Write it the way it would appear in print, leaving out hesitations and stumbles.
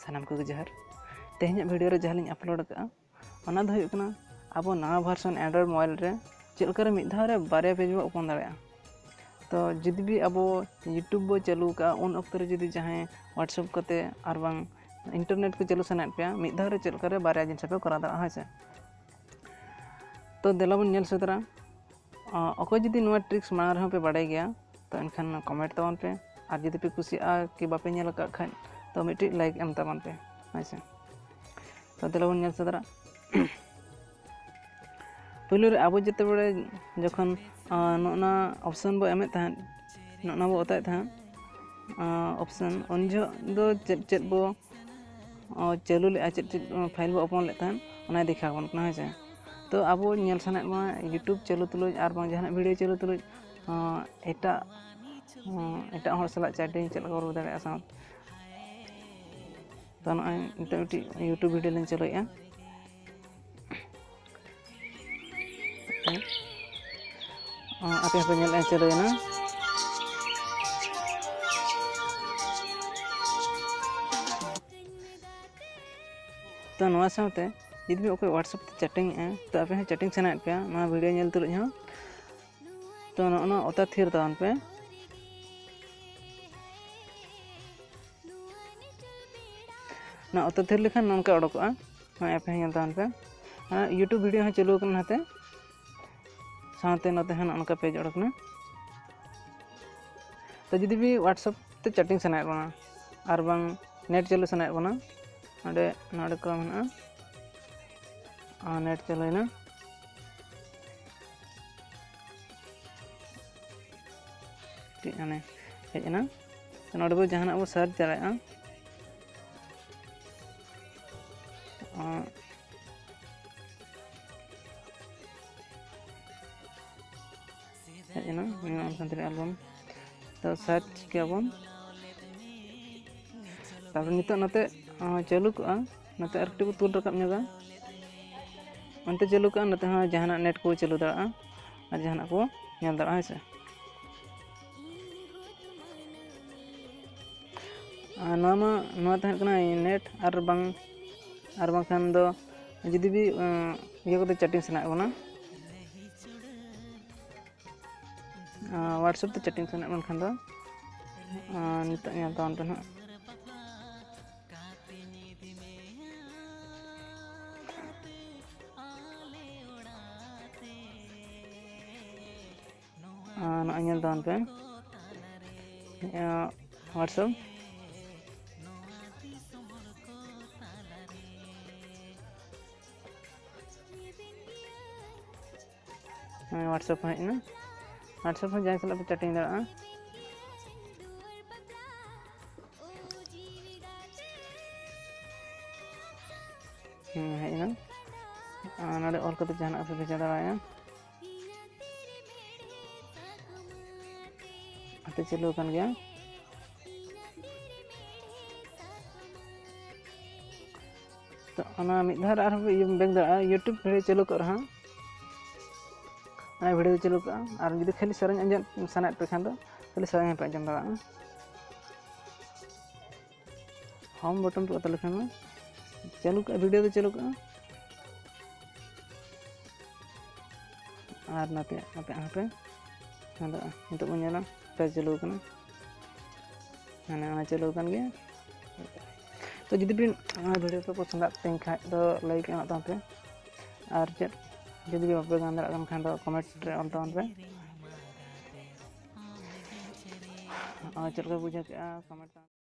सानाम को जहर तेहना वीडियो रे जहाँ अपलोड का ओना दो हुयुग कना अब नवा भार्सन एंड्रॉइड मोबाइल रे चलकर मिद धाव रे बारे पेज बो ओपन दाड़ा तो जुदी भी अब यूट्यूब बो चालू का उन अक्त रे जुदी जहाँ व्हाट्सएप कते और बांग इंटरनेट को चालू सनात पे मिद धाव रे चलकर बारे जिनस पे करा दाड़ा है से तो देला बन नेल सतरा अकोय जुदी नवा ट्रिक्स मांग रहे पे बाड़ाय गया तो एनखान कमेंट तबन पे और जुदी पे कुसिया कि बापे नेल का खान तो मिट्टी लाइक एम तबन पे है तो देला बन नेल सतरा पहले रे अब जिते बड़े जखन नोना ऑप्शन बो एमे तहन नोना बो ओताय तहन ऑप्शन उन जो दो चेत बो चालू ले चेत फाइल बो ओपन ले तहन ओना देखा बन कना है तो अब नेल सनात मा यूट्यूब चालू तुलुज और बांग जहां वीडियो चालू तुलुज एटा हर सला चैटिंग चल कर दाड़ा सा तो नय मिट्टी यूट्यूब वीडियो लें चलोया आपे पे नेल चलोयना तो नवा साथे जुदी भी अकोय व्हाट्सएप ते चैटिंग तो आपे चैटिंग सनात पे ना वीडियो नेल तुलुज हां तो ना ओता थिर तान पे ना ओता थिर लेखान ननका ओडकोआ ना आपे नेल तान पे यूट्यूब वीडियो हां चालू कना हाते साथे नते हन उनका पेज ओडकना तो जुदी भी व्हाट्सएप ते चैटिंग सनात बना और बांग नेट चालू सनात बना नडे नडे को मना नेट चलोयना ठीक है हेजना नडे बो जहां बो सर्च दाड़ा हेजना एल्बम तो सर्च क्या बन तब नितो नते चालू को नते आरटी को तुल रकब नेगा अंते चालू का नते हाँ जहां नेट को चालू दाड़ा और जहां को नेल दाड़ा है से नवा तहन कना नेट और बांखान दो जुदी भी ये को चैटिंग सना बना व्हाट्सएप ते चैटिंग सना बन खान दो नित नेल तावन पे ना नल तावन पे व्हाट्सएप व्हाट्सएप हेना व्हाट्सएप जहाँ सला पे चैटिंग दाड़ा हेना नडे ऑल कते जहां पे भेजा दाड़ा आते चलो कन गया तो अना मिधार आर बैक दाड़ा यूट्यूब वीडियो चालू कर रहा वीडियो चालू का और जुदी खाली सेरें अंजम सनात पे खान दो खाली सेरें पे अंजम दाड़ा होम बटन पे अतल खान चालू का वीडियो चालू का और नाते नाते पे नितो बो नेला पे चालू कना माने चालू कन गया तो जुदी भी वीडियो पे पसंद आते खान तो लाइक एम पे और चेक जुदी भी बापे गान दाड़ा खान दो कमेंट रे ऑल तावन पे चलका बुझा के कमेंट